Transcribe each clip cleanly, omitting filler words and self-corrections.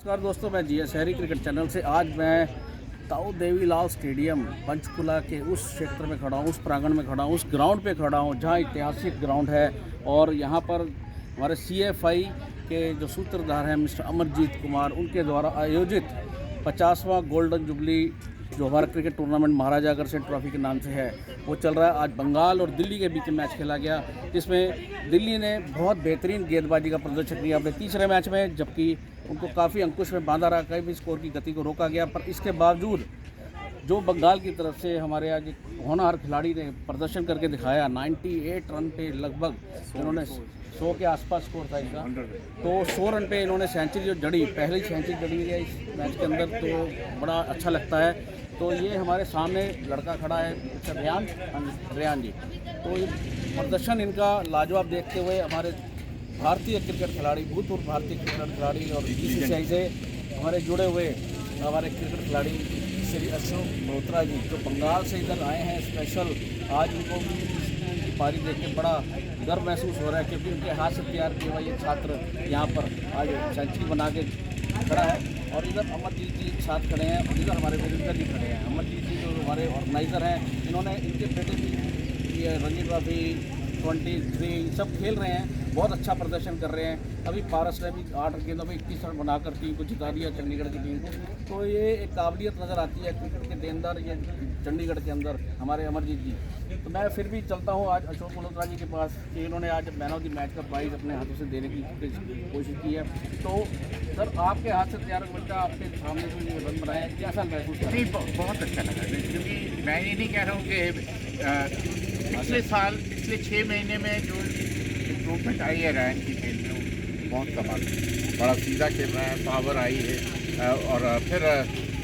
नमस्कार दोस्तों, मैं जी शहरी क्रिकेट चैनल से आज मैं ताऊ देवीलाल स्टेडियम पंचकुला के उस क्षेत्र में खड़ा हूँ, उस प्रांगण में खड़ा हूँ, उस ग्राउंड पे खड़ा हूँ जहाँ ऐतिहासिक ग्राउंड है। और यहाँ पर हमारे CFI के जो सूत्रधार हैं मिस्टर अमरजीत कुमार, उनके द्वारा आयोजित 50वां गोल्डन जुबली जो हमारा cricket tournament Maharaja Agrasen trophy के नाम से है वो चल रहा है। आज बंगाल और दिल्ली के बीच में मैच खेला गया, जिसमें दिल्ली ने बहुत बेहतरीन गेंदबाजी का प्रदर्शन किया अपने तीसरे मैच में, जबकि उनको काफ़ी अंकुश में बांधा रहा, कहीं भी स्कोर की गति को रोका गया। पर इसके बावजूद जो बंगाल की तरफ से हमारे आज एक होनहार खिलाड़ी ने प्रदर्शन करके दिखाया, 98 रन पे लगभग इन्होंने 100 के आसपास स्कोर था इनका, तो 100 रन पे इन्होंने सेंचुरी जो जड़ी, पहली सेंचुरी जड़ी है इस मैच के अंदर, तो बड़ा अच्छा लगता है। तो ये हमारे सामने लड़का खड़ा है, अच्छा रेयान जी। तो ये प्रदर्शन इनका लाजवाब देखते हुए हमारे भारतीय क्रिकेट खिलाड़ी, भूतपूर्व भारतीय क्रिकेट खिलाड़ी और BCCI से हमारे जुड़े हुए हमारे क्रिकेट खिलाड़ी श्री अशोक मल्होत्रा जी, जो बंगाल से इधर आए हैं स्पेशल, आज उनको भी पारी देख के बड़ा गर्व महसूस हो रहा है, क्योंकि उनके हाथ से तैयार किया हुआ ये छात्र यहाँ पर आज सेंचुरी बना के खड़ा है। और इधर अमरजीत जी साथ खड़े हैं और इधर हमारे वीरेंद्र जी खड़े हैं। अमरजीत जी जो हमारे ऑर्गेनाइज़र हैं, इन्होंने इनके बेटे भी ये रणजी ट्रॉफी 23 सब खेल रहे हैं, बहुत अच्छा प्रदर्शन कर रहे हैं। अभी पारस ने भी 8 गेंदों में 21 रन बनाकर टीम को जिता दिया, चंडीगढ़ की टीम को। तो ये एक काबिलियत नज़र आती है क्रिकेट के देनदार ये चंडीगढ़ के अंदर हमारे अमरजीत जी। तो मैं फिर भी चलता हूँ आज अशोक मल्होत्रा जी के पास कि इन्होंने आज मैन ऑफ द मैच का प्राइज़ अपने हाथों से देने की कोशिश की है। तो सर, आपके हाथ से तैयार बच्चा आपके सामने से ये रन बनाए, कैसा महसूस कर? नहीं, बहुत अच्छा लगा, क्योंकि मैं ये नहीं कह रहा हूँ कि पिछले 6 महीने में जो इम्प्रूवमेंट आई है रैन की खेल में, वो बहुत कमाल है। बड़ा सीधा खेल रहा है, पावर आई है, और फिर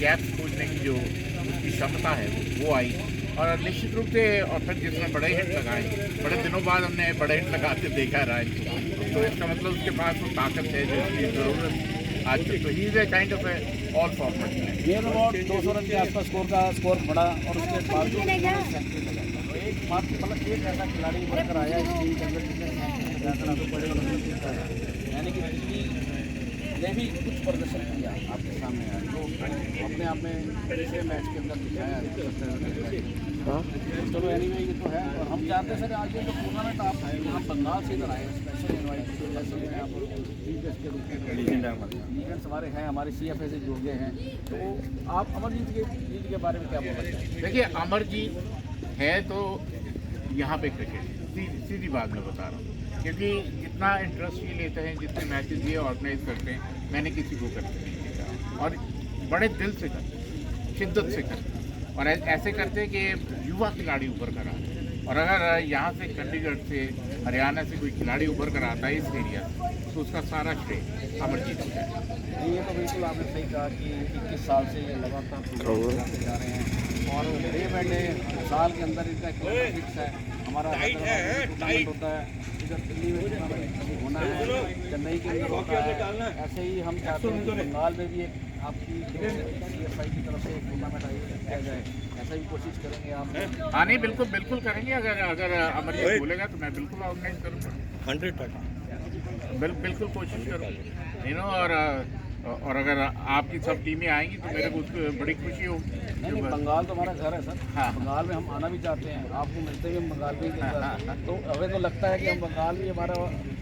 गैप्स खोजने की जो उसकी क्षमता है वो आई। और निश्चित रूप से, और फिर जिसने बड़े हिट लगाए, बड़े दिनों बाद हमने बड़े हिट लगाते देखा रैन को, तो इसका मतलब उसके पास वो ताकत है जो उसकी ज़रूरत आज तक। तो he is a kind of A all format. ये अबाउट 200 रन के आसपास स्कोर बढ़ा और उसके बावजूद एक मतलब एक ऐसा खिलाड़ी बनकर आया इस टीम के अंदर जिसने बड़े यानी कि दिल्ली ने भी कुछ प्रदर्शन किया आपके सामने आया, तो अपने आप में दूसरे मैच के अंदर दिखाया। चलो एनीवे ये तो है। और हम चाहते हैं सर आज ये जो टूर्नामेंट आप हम बंगाल से इधर आए स्पेशल इन्वाइट, जैसे मैं आप के रूप में लीजेंड्स हमारे हैं, हमारे CFA से जुड़ गए हैं, तो आप अमरजीत के बारे में क्या बोलना चाहेंगे? देखिए, अमरजीत है तो यहाँ पे क्रिकेट सीधी बात मैं बता रहा हूँ, क्योंकि जितना इंटरेस्ट ये लेते हैं, जितने मैचेस ये ऑर्गेनाइज करते हैं, मैंने किसी को करते नहीं देखा। और बड़े दिल से करते, शिद्दत से करते, और ऐसे करते कि युवा खिलाड़ी उभर कर आते। और अगर यहाँ से चंडीगढ़ से हरियाणा से कोई खिलाड़ी उभर कर आता है इस एरिया से, तो उसका सारा श्रेय अमरजीत को है। ये तो बिल्कुल आपने सही कहा कि 21 साल से ये लगातार प्रोग्राम जा रहे हैं, और डे बाई डे साल के अंदर इनका फिक्स है। हमारा टूर्नामेंट होता है, इधर दिल्ली में टूर्नामेंट होना है, चेन्नई के अंदर होता है। ऐसे ही हम चाहते हैं कि बंगाल में भी एक आपकी CFI की तरफ से एक टूर्नामेंट आयोजित किया जाए, ऐसा ही कोशिश करेंगे आप? हाँ, नहीं, बिल्कुल करेंगे। अगर अमरजीत बोलेगा तो मैं बिल्कुल ऑर्गेनाइज करूँगा, 100%। बिल्कुल कोशिश करूँगा, और अगर आपकी सब टीमें आएंगी तो मेरे को उसको बड़ी खुशी होगी। नहीं, बंगाल तो हमारा घर है सर। हाँ, बंगाल में हम आना भी चाहते हैं, आपको मिलते हुए हम बंगाल में ही तो हमें तो लगता है कि हम बंगाल भी हमारा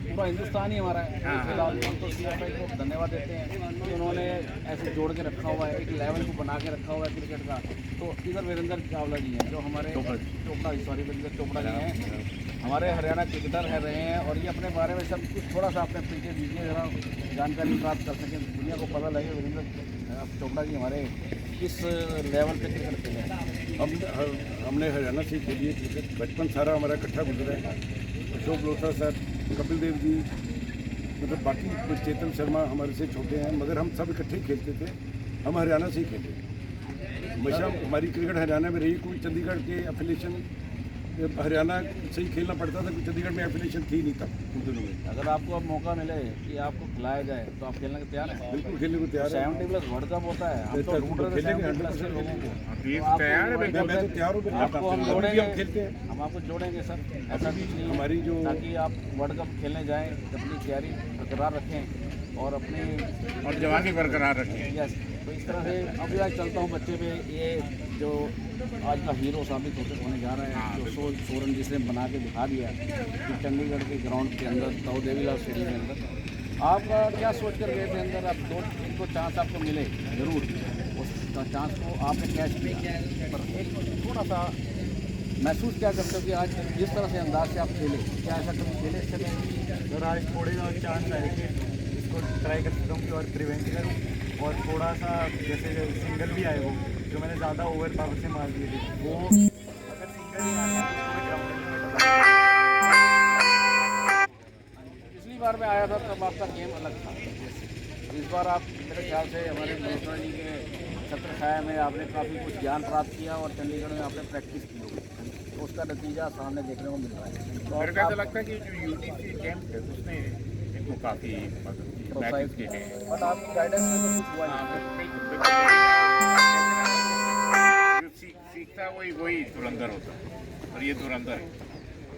पूरा हिंदुस्तान ही हमारा है। फिलहाल हम तो CFI को धन्यवाद देते हैं कि उन्होंने ऐसे जोड़ के रखा हुआ है, एक लेवल को बना के रखा हुआ है क्रिकेट का। तो इधर वीरेंद्र चावला जी हैं, जो हमारे वीरेंद्र चोपड़ा जी हैं, हमारे हरियाणा क्रिकेटर है रहे हैं, और ये अपने बारे में सब कुछ थोड़ा सा अपने पीछे दीजिए, जरा जानकारी प्राप्त कर सकें, दुनिया को पता लगे वीरेंद्र चोपड़ा जी हमारे किस लेवल पे क्रिकेट खेले हैं। हमने हरियाणा से खेली है क्रिकेट, बचपन सारा हमारा इकट्ठा गुजरा है। अशोक मल्होत्रा सर, कपिल देव जी, मतलब बाकी चेतन शर्मा हमारे से छोटे हैं, मगर हम सब इकट्ठे खेलते थे। हम हरियाणा से ही खेले, हमेशा हमारी क्रिकेट हरियाणा में रही। कोई चंडीगढ़ के एफिलिएशन हरियाणा से ही खेलना पड़ता था, कुछ चंडीगढ़ में एफिलिएशन थी नहीं तब उन दिनों में। अगर आपको अब मौका मिले कि आपको खिलाया जाए तो आप खेलने को तैयार हैं? बिल्कुल खेलने को तैयार है। 70+ वर्ल्ड कप होता है, हम तो ढूंढ रहे थे खेलेंगे 70+ लोगों को। तैयार है। मैं तो तैयार हूँ, आपको हम हम जोड़ेंगे, खेलते हैं। हम आपको जोड़ेंगे सर, ऐसा कुछ नहीं हमारी जो ताकि आप वर्ल्ड कप खेलने जाएं, अपनी तैयारी बरकरार रखें। और अपने और जवानी बरकरार रखें। यस, तो इस तरह से अभी आज चलता हूँ बच्चे पे, ये जो आज का हीरो साबित होने जा रहा है, जो सोरन जिसने बना के दिखा दिया कि चंडीगढ़ के ग्राउंड के अंदर ताऊ देवीलाल स्टेडियम के अंदर आप क्या सोच कर गए थे अंदर? आप इनको चांस आपको मिले ज़रूर, उस चांस को आपने कैच किया, पर एक थोड़ा सा महसूस क्या करते हो कि आज जिस तरह से अंदाज से आप खेले, क्या ऐसा कभी खेले इससे पहले? और आज थोड़े और चांस आए कि इसको ट्राई कर सकता हूँ कि और प्रिवेंट करूँ, और थोड़ा सा जैसे सिंगल भी आए वो जो मैंने ज़्यादा ओवर पावर से मार दिए थे, वो अगर सिंगल ही आ गया तो ग्राउंड में पिछली बार मैं आया था तब आपका गेम अलग था, इस बार आप मेरे ख्याल से हमारे मल्होत्रा जी के छत्र छाया में आपने काफ़ी कुछ ज्ञान प्राप्त किया और चंडीगढ़ में आपने प्रैक्टिस की होगी, तो उसका नतीजा सामने देखने को मिल रहा है। तो मेरे को ऐसा लगता है कि जो यूटीसी कैंप है उसने इनको काफ़ी मदद की, प्रोत्साहित मैसेज किए हैं। बट आपकी गाइडेंस में तो कुछ हुआ नहीं। जो सीखता है वही धुरंधर होता है, और ये धुरंधर है।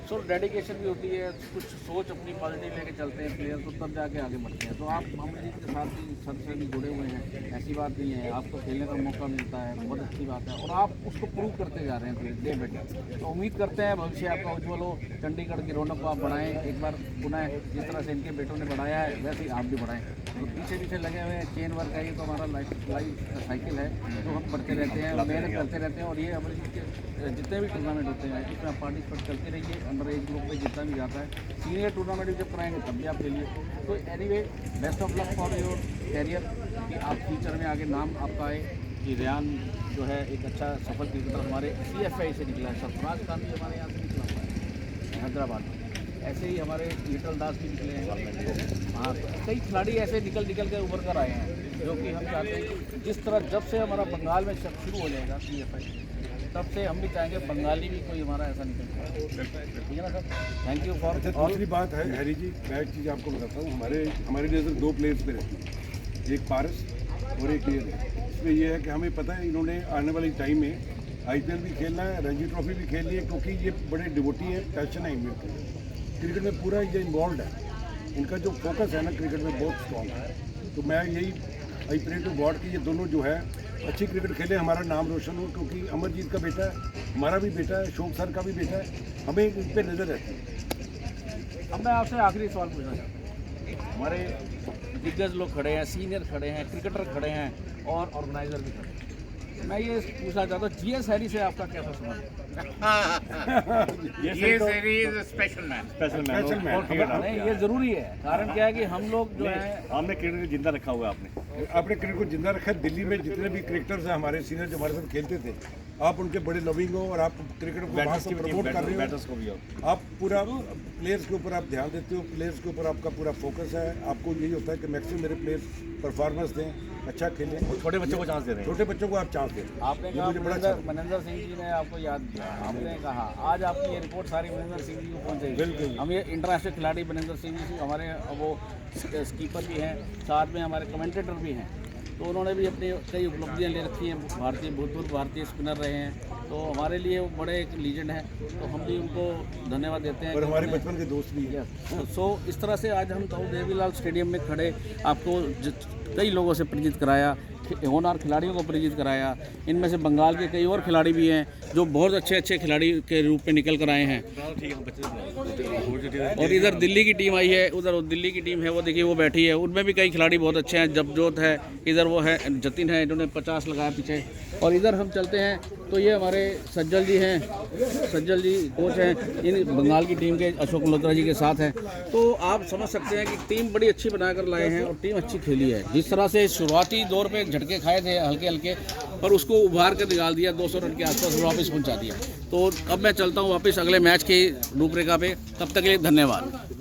सो डेडिकेशन भी होती है, कुछ सोच अपनी पॉजिटिव लेके चलते हैं प्लेयर, तो तब जाके आगे बढ़ते हैं। तो आप मोहम्मद जी के साथ भी सर से भी जुड़े हुए हैं, ऐसी बात नहीं है, आपको खेलने का मौका मिलता है, बहुत अच्छी बात है, और आप उसको प्रूव करते जा रहे हैं डे बाई डे। तो उम्मीद करते हैं भविष्य आपका उज्ज्वल हो, चंडीगढ़ की रौनक को आप बढ़ाएं, एक बार पुनः जिस तरह से इनके बेटों ने बढ़ाया है वैसे ही आप भी बढ़ाएं। तो पीछे लगे हुए हैं, चेन वर्क है, ये तो हमारा लाइफ साइकिल है जो हम बढ़ते रहते हैं, मेहनत करते रहते हैं, और ये हमारे जितने भी टूर्नामेंट होते हैं इसमें आप पार्टिसिपेट करते रहिए। अंडर एज ग्रुप में जितना भी जाता है, सीनियर टूर्नामेंट भी जब कराएंगे तब भी आप खेलिए। तो anyway, best of luck for your career, कि आप फ्यूचर में आगे नाम आपका आए कि रेयान जो है एक अच्छा सफल क्रिकेटर हमारे CFI से निकला है, सरफराज खान भी हमारे यहाँ से निकला हुआ है हैदराबाद में, ऐसे ही हमारे लिटल दास भी निकले हैं। हाँ, कई खिलाड़ी ऐसे निकल के उभर कर आए हैं, जो कि हम चाहते हैं कि जिस तरह जब से हमारा बंगाल में शुरू हो जाएगा CFI, तब से हम भी चाहेंगे बंगाली भी कोई हमारा ऐसा निकल जाए। ठीक है ना सर, थैंक यू फॉर। अच्छा, दूसरी बात है हैरी जी, मैं एक चीज़ आपको बताता हूँ, हमारी नज़र दो प्लेयर्स पे रहती है, एक पारस और एक ये है। इसमें यह है कि हमें पता है इन्होंने आने वाले टाइम में IPL भी खेलना है, रणजी ट्रॉफी भी खेलनी है, क्योंकि ये बड़े डिवोटी हैं, पैशन है इनमें, क्रिकेट में पूरा ये इन्वॉल्व है, इनका जो फोकस है ना क्रिकेट में बहुत स्ट्रॉन्ग है। तो मैं यही आई प्रे टू गॉड कि ये दोनों जो है अच्छी क्रिकेट खेले, हमारा नाम रोशन हो, क्योंकि अमरजीत का बेटा है, हमारा भी बेटा है, शोक सर का भी बेटा है, हमें इन पर नज़र रहती है। अब मैं आपसे आखिरी सवाल पूछना चाहता हूँ, हमारे दिग्गज लोग खड़े हैं, सीनियर खड़े हैं, क्रिकेटर खड़े हैं और ऑर्गेनाइजर भी खड़े हैं, मैं ये पूछना चाहता हूँ GS हैरी से आपका कैसा संबंध है? ये सीरीज स्पेशल मैन नहीं, ये ज़रूरी है, कारण क्या है कि हम लोग जो है हमने क्रिकेट को जिंदा रखा हुआ है। आपने क्रिकेट को जिंदा रखा है। दिल्ली में जितने भी क्रिकेटर्स हैं हमारे सीनियर जो हमारे साथ खेलते थे, आप उनके बड़े लविंग हो और आप क्रिकेट को वहाँ से प्रमोट कर रहे हो, आप पूरा प्लेयर्स के ऊपर आप ध्यान देते हो, प्लेयर्स के ऊपर आपका पूरा फोकस है, आपको यही होता है कि मैक्सिमम मेरे प्लेयर्स परफॉर्मेंस दें, अच्छा खेलें, छोटे बच्चों को चांस दे रहे हैं, छोटे बच्चों को आप चांस दें। आपने कहा मनिंदर सिंह जी ने आपको याद किया, आपने कहा आज आपकी ये रिपोर्ट सारी मनिंदर सिंह जी को पहुंचेगी। बिल्कुल। हम ये इंटरनेशनल खिलाड़ी मनिंदर सिंह जी हमारे वो स्कीपर भी हैं, साथ में हमारे कमेंटेटर भी हैं, तो उन्होंने भी अपनी कई उपलब्धियां ले रखी हैं, भूतपूर्व भारतीय स्पिनर रहे हैं, तो हमारे लिए वो बड़े एक लीजेंड हैं, तो हम भी उनको धन्यवाद देते हैं। और हमारे बचपन के दोस्त भी हैं। सो इस तरह से आज हम ताऊ देवीलाल स्टेडियम में खड़े आपको कई लोगों से परिचित कराया, होनहार खिलाड़ियों को परिचित कराया, इनमें से बंगाल के कई और खिलाड़ी भी हैं जो बहुत अच्छे खिलाड़ी के रूप में निकल कर आए हैं। और इधर दिल्ली की टीम आई है, उधर दिल्ली की टीम है, वो देखिए वो बैठी है, उनमें भी कई खिलाड़ी बहुत अच्छे हैं, जबजोत है, इधर वो है जतिन है, इन्होंने 50 लगाया पीछे। और इधर हम चलते हैं तो ये हमारे सज्जल जी हैं, सज्जल जी कोच हैं, इन बंगाल की टीम के अशोक मल्होत्रा जी के साथ हैं। तो आप समझ सकते हैं कि टीम बड़ी अच्छी बनाकर लाए हैं और टीम अच्छी खेली है। जिस तरह से शुरुआती दौर पे झटके खाए थे हल्के पर उसको उभार कर निकाल दिया, 200 रन के आसपास वापस पहुंचा दिया। तो अब मैं चलता हूं वापस अगले मैच की रूपरेखा पे, तब तक के लिए धन्यवाद।